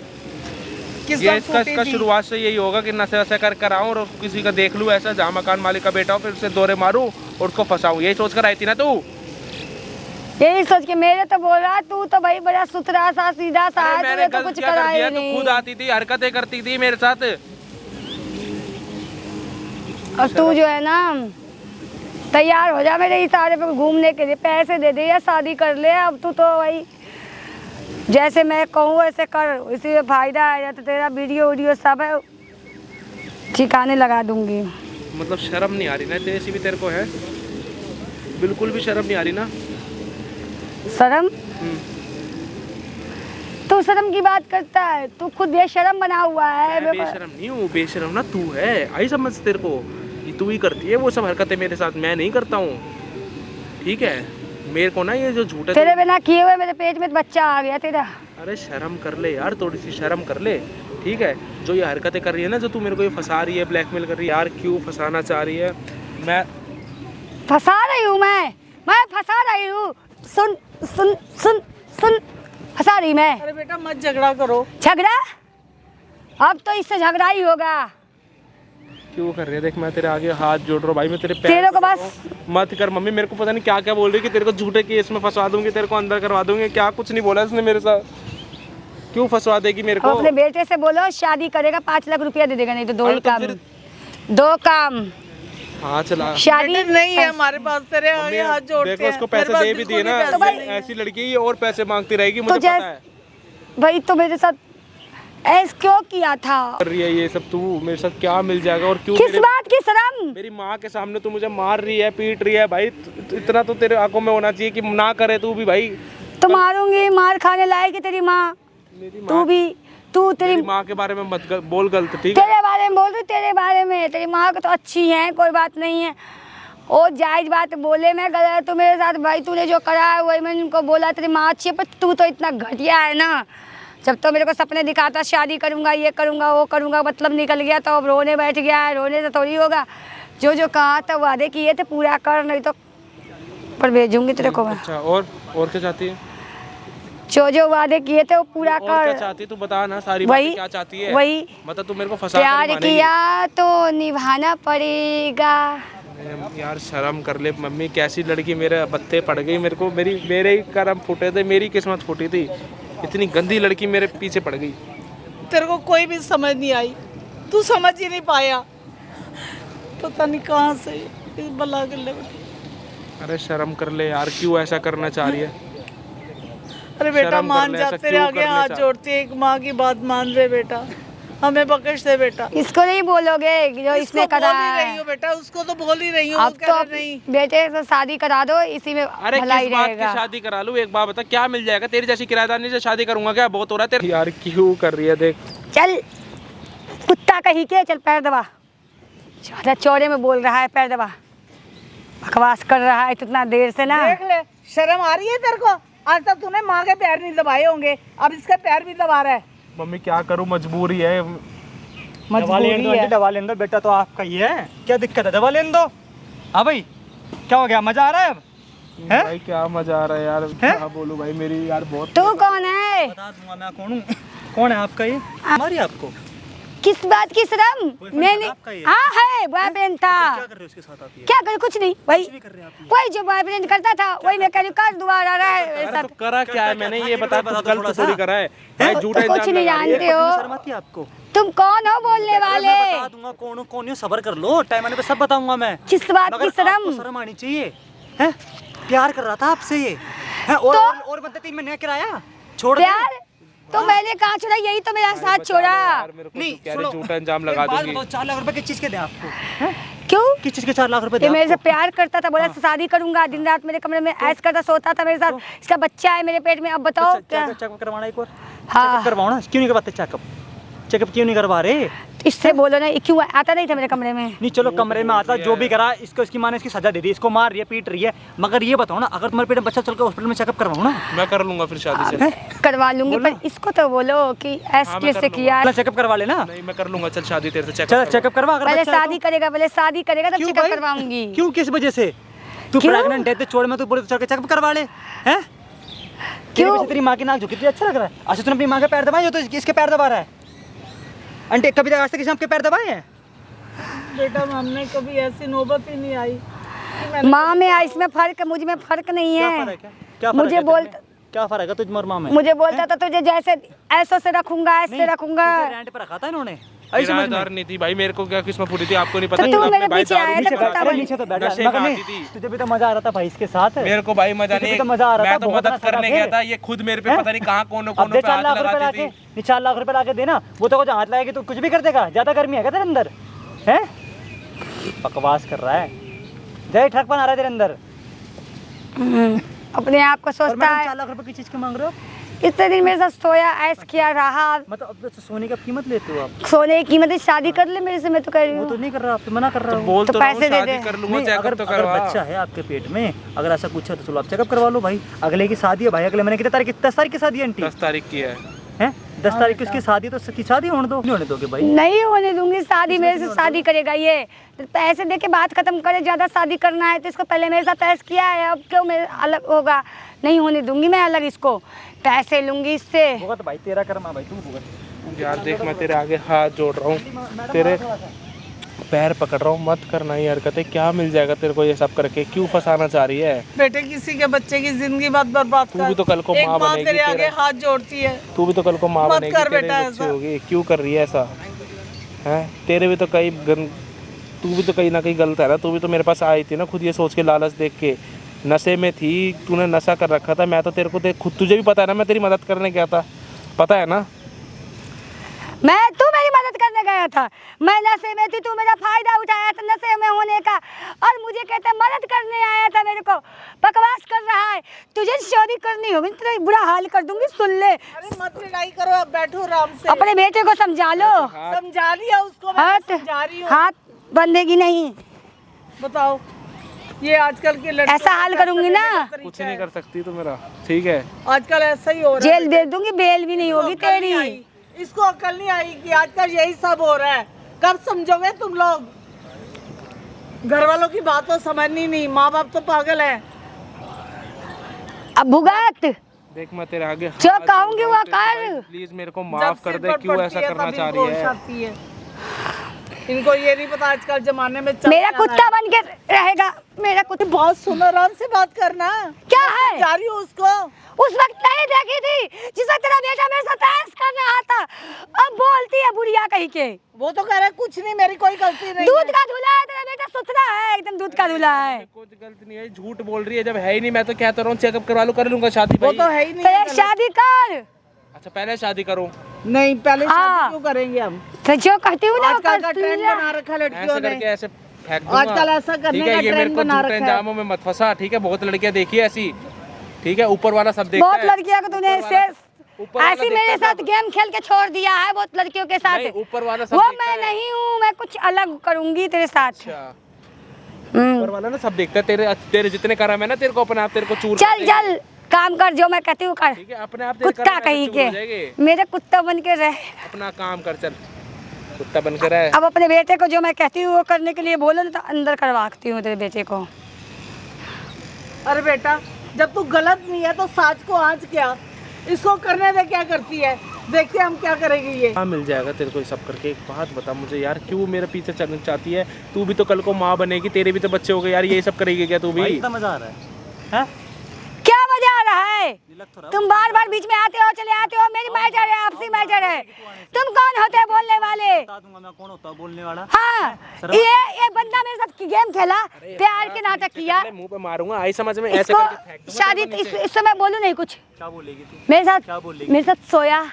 किस ये वक्त फूटी इसका थी? शुरुआत से यही होगा कि नशे वशे कर आऊँ और किसी का देख लूँ ऐसा जहाँ मकान मालिक का बेटा हो, फिर उसे दौरे मारूँ और उसको फंसाऊँ। यही सोच कर आई थी ना तू? यही सोच के मेरे तो बोल रहा, तू तो भाई बड़ा सुथरा सा सीधा सा है, मैंने तूने तो गलत कुछ क्या कर करा दिया? ही तू नहीं। खुद आती थी, हरकतें करती थी मेरे साथ। और तू जो है ना, तैयार हो जा मेरे इशारे पे घूमने के लिए, पैसे दे दे या शादी कर ले। अब तू तो भाई जैसे मैं कहूँ वैसे कर, इसी में फायदा है। या तो तेरा वीडियो सब है ठिकाने लगा दूंगी। मतलब शर्म नहीं आ रही ना तेरे भी? तेरे को है बिल्कुल भी शर्म नहीं आ रही ना? शर्म? तू शर्म की बात करता है? तू खुद बेशरम बना हुआ है। मैं बेशरम नहीं हूँ, बेशरम ना तू है। आई समझ तेरे को? ये तू ही करती है वो सब हरकतें मेरे साथ, मैं नहीं करता हूँ, ठीक है? मेरे को ना ये जो झूठे तेरे बिना किए हुए मेरे पेट में बच्चा आ गया तेरा। अरे शर्म कर ले यार, थोड़ी सी शर्म कर ले, ठीक है? जो ये हरकतें कर रही है ना, जो तू मेरे को ये फंसा रही है, ब्लैकमेल कर रही है यार, क्यों फंसाना चाह रही है? मैं फंसा रही हूँ? मैं फंसा रही हूँ? सुन सुन सुन सुन, फंसा रही मैं? अरे बेटा मत झगड़ा करो। झगड़ा? अब तो इससे झगड़ा ही होगा। क्यों कर रही है? देख मैं तेरे आगे हाथ जोड़ रहा हूँ भाई, मैं तेरे पैर तेरे को पकड़ बस रहा हूँ। मत कर मम्मी, मेरे को पता नहीं क्या क्या बोल रही है कि तेरे को झूठे केस में फंसा दूंगी, तेरे को अंदर करवा दूंगी। क्या कुछ नहीं बोला उसने मेरे साथ, क्यों फंसवा देगी मेरे को? अपने बेटे से बोलो शादी करेगा, 5 लाख रुपया दे देगा, नहीं तो दो अरे ही तो काम, फिर- 2 काम। हाँ चला शादी बेटे नहीं है हमारे पास, तेरे आगे मम्मी, हाथ जोड़ते देखो हैं। उसको मेरे पैसे पास दे भी बिल्कुल दिए ना, पैसे नहीं है। ऐसी लड़की ये और पैसे मांगती रहेगी, मुझे जैस- पता है। भाई तो मेरे साथ ऐस क्यों किया था? कर रही है ये सब तू मेरे साथ, क्या मिल जाएगा? और क्यों किस बात की शर्म? मेरी माँ के सामने तू मुझे मार रही है, पीट रही है भाई? इतना तो तेरे आंखों में होना चाहिए कि ना करे तू भी भाई। तो मारूंगी, मार खाने लायक है तेरी माँ। मेरी तू माँ, भी, तू तेरी मेरी माँ के बारे में मत बोल गलत, ठीक है? तेरे बारे में बोल रही, तेरे बारे में। तेरी माँ को तो अच्छी है, कोई बात नहीं है, वो जायज बात बोले। मैं गलत हूँ मेरे साथ भाई, तूने जो करा है वही मैंने उनको बोला। तेरी माँ अच्छी है, पर तू तो इतना घटिया है ना। जब तो मेरे को सपने दिखाता शादी करूँगा, ये करूँगा, वो करूँगा, मतलब निकल गया तो अब रोने बैठ गया है। रोने से थोड़ी होगा, जो जो कहा था वादे किए थे पूरा कर, नहीं तो पर भेजूंगी तेरे को मैं। अच्छा और क्या चाहती है? जो जो वादे किए थे वो पूरा और क्या कर। चाहती है तू बता ना, सारी वही- बातें क्या चाहती है? वही मतलब तू मेरे को फंसा कर प्यार ही मानेगी? किया तो निभाना पड़ेगा। यार शर्म कर ले मम्मी, कैसी लड़की मेरे बत्ते पड़ गई मेरे को। मेरे ही कर्म फूटे थे, मेरी किस्मत फूटी थी, इतनी गंदी लड़की मेरे पीछे पड़ गई। तेरे को कोई भी समझ नहीं आई, तू समझ ही नहीं पाया, पता नहीं कहाँ से इस बला के ले। अरे शर्म कर ले यार, क्यों ऐसा करना चाह रही है? अरे बेटा शर्म कर मान ले, जा, ऐसा तेरे क्यों आगे करना हाथ चाह- जोड़ती है, एक माँ की बात मान रहे बेटा, हमें बख्श दे बेटा। इसको नहीं बोलोगे कि जो इसने इसको करा बोल ही रही है। हो बेटा, उसको तो बोल ही रही हूँ। अब वो कह रहा तो नहीं। बेटे से शादी करा दो, इसी में अरे भलाई किस बात की रहेगा। शादी करा लूं? एक बात बता, क्या मिल जाएगा? तेरी जैसी किराएदारनी से शादी करूंगा क्या? बहुत हो रहा है तेरे। यार क्यों कर रही है? देख चल कुत्ता कहीं के, चल पैर दबा। ज्यादा चौड़े में बोल रहा है, पैर दबा। बकवास कर रहा है इतना देर से ना। देख ले, शर्म आ रही है तेरे को? आज तक तूने माँ के पैर नहीं दबाए होंगे, अब इसके पैर भी दबा रहा है। मम्मी क्या करूं, मजबूरी है। दवा लेने दो आंटी, दवा लेने दो, बेटा तो आपका ही है, क्या दिक्कत है? दवा लेने दो। हाँ भाई क्या हो गया, मजा आ रहा है अब? भाई क्या मजा आ रहा है यार, क्या बोलूं भाई, मेरी यार बहुत। तू कौन है? बता दूंगा मैं कौन हूँ। कौन है आपका ये? हमारी आपको किस बात की शर्म? Boyfriend मैंने था आपका ये? हाँ है, बॉयफ्रेंड था। क्या कर रहे हो उसके साथ आप ये? क्या कर, कुछ नहीं वही नहीं कर रहे आप ये। वही जो बॉयफ्रेंड करता था वही मैं कह रही हूँ, कर दोबारा रहा है मेरे अरे साथ। तो करा क्या है मैंने, ये बता, कुछ थोड़ा गलत सा। थोड़ी करा है भाई, झूठा तो कुछ इल्जाम नहीं लगा रही है। जानते हो। शर्म आती है आपको? तुम कौन हो बोलने वाले? मैं बता दूंगा कौन हूँ, सब्र कर लो, टाइम आने पे सब बताऊंगा मैं। किस बात मगर की शर्म? आपको शर्म आनी चाहिए। हैं? प्यार कर रहा था आपसे ये है, और बंदे 3 महीने किराया छोड़ दे। प्यार तो मैंने कहाँ छोड़ा, यही तो मेरा साथ छोड़ा। यार मेरे को नहीं, तो कह सुनो। रहे झूठा इल्जाम लगा दूंगी। 4 लाख रुपए किस चीज के दे आपको? हैं? क्यों? किस चीज के 4 लाख रुपए ये दे मेरे से आपको? प्यार करता था, बोला शादी करूंगा, दिन रात मेरे कमरे में ऐश करता, सोता था मेरे साथ। इसका बच्चा है मेरे पेट में, अब बताओ क्या? चेकअप करवाना एक बार। हाँ। चेकअप करवाओ ना, क्यों नहीं करवाते चेकअप? चेकअप क्यों नहीं करवा रहे? इससे बोलो ना, क्यों आता नहीं था मेरे कमरे में? नहीं चलो कमरे में आता, जो भी करा इसको, इसकी माँ ने इसकी सजा दे दी, इसको मार रही है, पीट रही है। मगर ये बताओ ना, अगर तुम्हारे पेट में बच्चा, चल के हॉस्पिटल में चेकअप करवाओ ना। मैं कर लूंगा फिर शादी से। मैं करवा लूंगी, पर इसको तो बोलो कि ऐश हाँ, मैं कैसे कर किया। पहले चेकअप करवा लेना। नहीं मैं कर लूंगा, चल शादी तेरे से चल चेकअप चेकअप करवा, अगर पहले बच्चा है शादी करेगा, पहले शादी करेगा तब क्यों चेकअप भाई? करवाऊंगी। क्यों, किस वजह से? तू क्यों? प्रेग्नेंट है तो छोड़ में, तू बोले चल के चेकअप करवा ले। हैं? क्यों? तेरी माँ की नाक झुकी थी, अच्छा लग रहा है। अच्छा तूने अपनी माँ के पैर दबाए हो तो इसके पैर दबा रहा है। आंटी कभी तक आज तक किसी ने आपके पैर दबाए हैं? बेटा हमने कभी ऐसी नौबत ही नहीं आई कि मैंने माँ में इसमें फर्क, मुझ में फर्क नहीं क्या है। फर्क है? क्या फर्क मुझे है बोल, तुझमें? क्या फर्क है तुझ और माँ में? मुझे बोलता था तुझे जैसे ऐसो से रखूंगा, ऐसे रखूंगा। तुझे रेंट पे रखा था इन्होंने? ऐसे समझ में? किराएदार नहीं थी भाई, मेरे को क्या किस्मत पूरी थी, आपको नहीं पता। तो कि तू आपने मेरे भाई पीछे दारू आया पी था, के कुत्ता रखा बन। नीचे तो बैठ जा। नशे मगर में नहीं, आती थी। तुझे भी तो मजा आ रहा था भाई इसके साथ। मेरे को भाई मजा तुझे नहीं, भी तो मजा आ रहा मैं था, तो बहुत मदद सारा करने फिर। गया था, ये खुद मेरे पे पता नहीं कहाँ कोनों अब कोनों दे पे 4 हाथ लाख रुपए ला लगाती के, थी। नहीं 4 लाख रुपए ला के देना, वो तो कुछ हाथ लगाएगी तो कुछ भी कर देगा। ज्यादा गर्मी है क्या तेरे अंदर? हैं? बकवास कर रहा है, जय ठग बना रहा है तेरे अंदर। अपने आप को और सोचता मैडम है। 4 लाख रुपए की चीज क्यों मांग रहे हो? इतने दिन मेरे साथ सोया, ऐश किया रहा। मतलब अब तो सोने की कीमत लेते हो आप? सोने की कीमत है, शादी कर ले मेरे से, मैं तो कह रही वो तो हूँ। नहीं कर रहा, आप तो मना कर रहा हो। बोल तो तो रहा हूँ, पैसे दे शादी दे। कर लूंगा, नहीं, चेकअप अगर तो अगर करवा। बच्चा है आपके पेट में, अगर ऐसा कुछ है तो चलो आप चेकअप करवा लो भाई। अगले की शादी है भाई, अगले महीने कितने तारीख? 10 तारीख की शादी है आंटी। 10 तारीख की है। हैं? 10 तारीख की उसकी शादी, तो उसकी शादी होने दो। नहीं होने दोगे भाई? नहीं होने दूंगी शादी, मेरे से शादी करेगा ये तो पैसे दे के बात खत्म करे। ज्यादा शादी करना है तो इसको पहले मेरे साथ ऐश किया है, अब क्यों मेरे अलग होगा? नहीं होने दूंगी मैं अलग, इसको पैसे लूंगी इससे। भुगत भाई, तेरा कर्म है भाई, तू भुगत। यार देख, मैं तेरे आगे हाथ जोड़ रहा हूँ, तेरे पैर पकड़ रहा हूँ, मत करना ये हरकतें। क्या मिल जाएगा तेरे को ये सब करके? क्यों फंसाना चाह रही है? बेटे किसी के बच्चे की जिंदगी मत बर्बाद कर। तू भी तो कल को एक माँ माँ बनेगी, तेरे आगे तेरा- हाथ जोड़ती है। तू भी तो कल को माँ मत बनेगी, कर तेरे बेटा भी बच्चे ऐसा। होगी। क्यों कर रही है ऐसा? हैं? तेरे भी तो तू भी तो कहीं ना कहीं गलत है ना। तू भी तो मेरे पास आई थी ना खुद ये सोच के, लालच देख के। नशे में थी, तूने नशा कर रखा था। मैं तो तेरे को देख, खुद तुझे भी पता है ना मैं तेरी मदद करने गया था, पता है ना? तू मेरी मदद करने गया था, मैं नशे में थी, तू मेरा फायदा उठाया था नशे में होने का, और मुझे कहते मदद करने आया था। मेरे को बकवास कर रहा है। तुझे शादी करनी होगी तो तेरा बुरा हाल कर दूंगी, सुन ले। अरे मत लड़ाई करो, अब बैठो आराम से। अपने बेटे को समझा लो। समझा लिया उसको, मैं हाथ समझा रही हूँ। हाथ बंधेगी नहीं। बताओ, ये आजकल के लड़के ऐसा हाल करूंगी ना, कुछ नहीं कर सकती तू मेरा, ठीक है? आजकल ऐसा ही हो रहा है। जेल दे दूंगी, बेल भी नहीं होगी इसको अक्ल नहीं तेरी। आई। इसको अकल नहीं आई कि आजकल यही सब हो रहा है। कब समझोगे तुम लोग? घर वालों की बात तो समझनी नहीं, माँ बाप तो पागल है। अब भुगत देख, मैं तेरे आगे जो हाथ कहूंगी जोड़ वो रहा हूँ, कर। प्लीज मेरे को जब माफ कर सिर दे। पर क्यों पड़ती ऐसा है, करना तब चाह इनको रही होश है? आती है। इनको ये नहीं पता आजकल जमाने में चल मेरा क्या कुत्ता रहा बन के रहेगा, मेरा कुत्ता। है। बहुत सुनो, आराम से बात करना। क्या है? जा रही हूँ उसको। उस वक्त नहीं देखी थी जिसमें तेरा बेटा मेरे साथ ऐश कर रहा था, अब बोलती है बुढ़िया कहीं के। वो तो कह रहा है कुछ नहीं, मेरी कोई गलती नहीं दूध है। का दूल्हा है तेरा बेटा, सुथरा है एकदम, दूध का दूल्हा है। कुछ गलत नहीं है, झूठ बोल रही है जब है ही नहीं। मैं तो कहता रहा हूँ चेकअप करवा लो, कर लूंगा शादी वो भाई। तो है ही नहीं तो है एक गलत। शादी कर। अच्छा पहले शादी करूँ? नहीं, पहले हाँ। शादी क्यों करेंगे हम? तो जो कहती हूँ ना वो आजकल का करती ट्रेंड है। बना रखा ऐसे लड़कियों ने। करके ऐसे फेंक दूंगा। आजकल ऐसा करने ठीक है, का ये मेरे ट्रेंड को बना झूठे रखा है। इंजामों में मत फंसा, ठीक है? बहुत लड़कियां देखी है ऐसी, ठीक है? ऊपर वाला सब देखता बहुत है। लड़कियों को तूने ऊपर वाला- ऐसे ऊपर वाला ऐसी देखता मेरे है साथ सब। गेम खेल के छोड़ दिया है, बहुत लड़कियों के साथ। नहीं, ऊपर वाला सब वो देखता मैं है। नहीं हूँ, मैं कुछ अलग करूंगी तेरे साथ। अच्छा, हम्म। ऊपर वाला ना सब देखता है। तेरे जितने करम है ना, तेरे को अपने आप तेरे को चूर चल कर देंगे। चल काम कर, जो मैं कहती हूँ कर। ठीक है, अपने आप तेरे कुत्ता करम ऐसे कहीं चूर हो के, जाएंगे। मेरे कुत्ता बन के रह। अपना काम कर, चल कुत्ता बन कर है। अब अपने बेटे को जो मैं कहती हूँ वो करने के लिए बोलो ना, तो अंदर करवाती हूँ तेरे बेटे को। अरे बेटा जब तू गलत नहीं है तो साज को आज क्या, इसको करने दे, क्या करती है, देखते हैं हम क्या करेंगे ये। हाँ मिल जाएगा तेरे को ये सब करके। एक बात बता मुझे यार, क्यों मेरे पीछे चलना चाहती है? तू भी तो कल को माँ बनेगी, तेरे भी तो बच्चे हो गए यार, ये सब करेगी क्या तू भी? भाई इतना मजा आ रहा है हैं? क्या मजा आ रहा है? लग तो रहा तुम बार बार बीच में आते हो चले आते हो, मेरी मैटर है, आपसी मैटर है। तुम कौन होते हैं बोलने वाले? बता दूंगा मैं कौन होता हूँ बोलने वाला। हाँ, ये बंदा मेरे साथ गेम खेला, प्यार के नाटक किया। मुंह पे मारूंगा, आई समझ में, ऐसे इसको करके फेंक दूंगा शादी तेरे को नीचे। इस समय बोलूं नहीं कुछ। क्या बोलेगी तू? मेरे साथ क्या बोलेगी? मेरे साथ सोया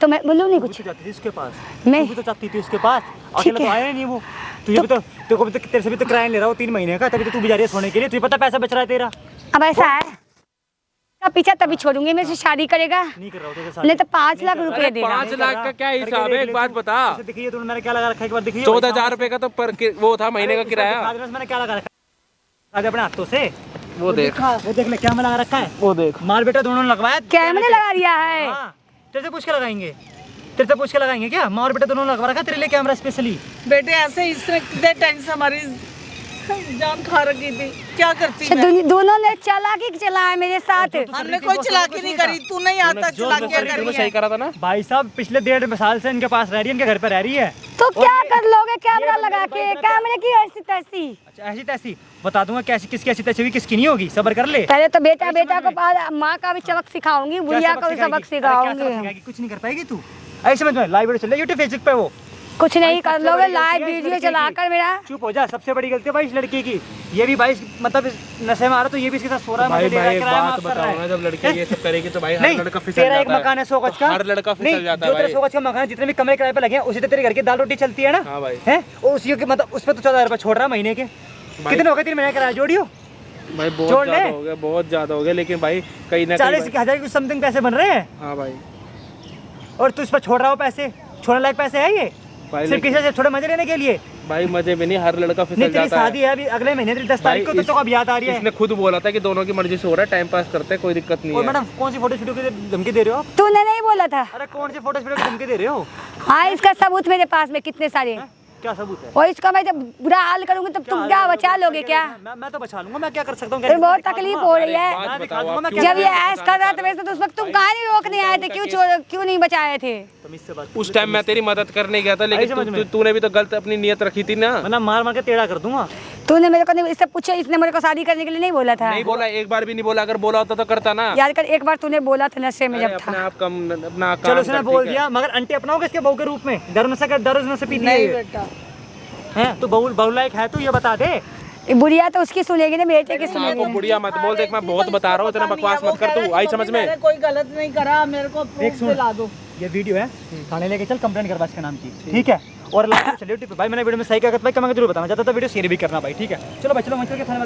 तो मैं बोलूं नहीं तू कुछ। भी तो जाती थी उसके पास, मैं- तू भी तो जाती थी उसके पास, अकेला तो है। आया नहीं वो। तुझे भी तो तेरे को भी तो तेरे से भी तो किराया ले रहा हूँ 3 महीने का, तभी तो तू भी जा रही है सोने के लिए। तुझे पता पैसा बच रहा है तेरा? अब ऐसा है, का पीछा तभी छोड़ूंगी, मेरे से शादी करेगा नहीं कर रहा हूँ तेरे साथ। नहीं तो 5 लाख रुपए अरे देगा। 5 लाख का क्या हिसाब है? एक बात बता, उसे दिखिए तूने मैंने क्या लगा रखा है, एक बार दिखिए। 14,000 रुपए का तो पर वो था महीने का किराया। मैंने क्या लगा रखा है अपने हाथों से? वो देख, वो देख ले क्या मैं लगा रखा है। वो देख। मार बेटा दोनों ने लगवाया। कैमरे लगा दिया है। हाँ, तेरे से पूछ के लगाएंगे, तेरे से पूछ के लगाएंगे क्या? मार बेटा दोनों ने लगवा रखा है तेरे लिए कैमरा स्पेशली। बेटे ऐसे इसने कितने टाइम से हमारी जान खा रखी थी, क्या करती अच्छा, मैं? दोनों ने चालाकी चला है मेरे साथ। हमने कोई चालाकी नहीं करी, तू नहीं आता चालाकियां तूने करी सही है। करा था ना? भाई साहब पिछले 1.5 साल से इनके पास रह रही है, इनके घर पे रह रही है। तो क्या कर लोगे कैमरा ये लगा बंदे के? को कैमरे की ऐसी तैसी। अच्छा ऐसी तैसी बता दूंगा, कैसी किसकी ऐसी तैसी हुई, किसकी नहीं होगी, सब्र कर ले। पहले तो बेटा को माँ का भी सबक सिखाऊंगी, बुढ़िया का भी सबक सिखाऊंगी। कुछ नहीं कर पाएगी तू, ऐसे समझ में। लाइव वीडियो चल रहा है यूट्यूब फेसबुक पे, वो कुछ नहीं कर सबसे लोगे, बड़ी लाइव गलती है इस वीडियो लड़की चलाकर की। मेरा। चुप हो जा, सबसे बड़ी गलती है भाई इस लड़की की। ये भी भाई मतलब इस नशे में आ रहा, तो ये भी इसके साथ सो रहा है, भाई मजे ले रहा है, एक किराया बात माफ कर रहा बताओ ना, है। जब लड़की ये सब करेगी तो भाई हर नहीं, लड़का फिसल तेरा एक जाता मकान है 100 गज का, हर लड़का फिसल नहीं, जाता जो है तेरा भाई। 100 गज का मकान है, जितने भी कमरे किराए पे लगे हैं उसी से तेरे घर की दाल रोटी चलती है ना। हाँ भाई। है उसी के मतलब उस पर तो 14,000 रुपए छोड़ रहा है महीने के। कितने हो गए 3 महीने किराया जोड़ियो? भाई बहुत जोड़ ले। ज्यादा हो गया, बहुत ज्यादा हो गया, लेकिन भाई कहीं ना कहीं 40,000 की समथिंग पैसे बन रहे हैं, हाँ भाई। और तू इस पर छोड़ रहा हो पैसे। छोड़ने लायक पैसे है ये? भाई सिर्फ किसी से थोड़े मजे लेने के लिए? भाई मजे में नहीं, हर लड़का फिसल नहीं, तेरी जाता शादी है अभी अगले महीने तेरी 10 तारीख को, तो अब याद आ रही है। इसने खुद बोला था कि दोनों की मर्जी से हो रहा है, टाइम पास करते हैं, कोई दिक्कत नहीं और है। मैडम कौन सी फोटो वीडियो की धमकी दे रहे हो आप? तूने नहीं बोला था। अरे कौन सी फोटो वीडियो की धमकी दे रहे हो? हाँ, इसका सबूत मेरे पास में कितने सारे हैं। क्या सबूत है? और इसका मैं जब बुरा हाल करूंगी तब तुम क्या बचा लोगे क्या? मैं तो बचा लूंगा, मैं क्या कर सकता हूँ? फिर बहुत तकलीफ हो रही है। बात मैं दिखा बताओ दूंगा, आप मैं क्यों जब ये बताना ऐश कर रहा था वैसे तो उस वक्त तुम कहां नहीं रोकने आए थे? क्यों नहीं बचाए थे? तमीज से बात उस टाइम मैं तेरी मदद करने गया था, लेकिन तूने भी तो गलत अपनी नियत रखी थी ना। वरना मार मार के टेढ़ा कर दूंगा। तूने मेरे को नहीं इससे पूछा, इसने मेरे को शादी करने के लिए नहीं बोला था। नहीं बोला, एक बार भी नहीं बोला, अगर बोला होता तो करता ना। याद कर, एक बार तूने बोला था नशे में अरे जब अपने था। आप कम, अपना चलो काम उसने कर, बोल ठीक है। दिया, मगर आंटी अपनाओगे इसके बहू के रूप में? दारू नशा पीती नहीं है बेटा, हैं? तो बहू लायक है तू, ये बता दे। ये बुढ़िया तो उसकी सुनेगी ना, बेटे की माँ सुनेगी। को बुढ़िया मत बोल, देख मैं बहुत बता रहा हूँ, इतना बकवास मत कर तू, आई समझ में। मैंने कोई गलत नहीं करा, मेरे को देख प्रूफ सुन, दिला दो। ये वीडियो है, थाने लेके चल, कंप्लेंट करवा इसके नाम की, ठीक है? और लास्ट चलिए भाई, मैंने वीडियो में सही क्या भाई, कमेंट जरूर बताना चाहता था, वीडियो शेयर भी करना भाई, ठीक है? चलो भाई, चलो मैं चल के थाने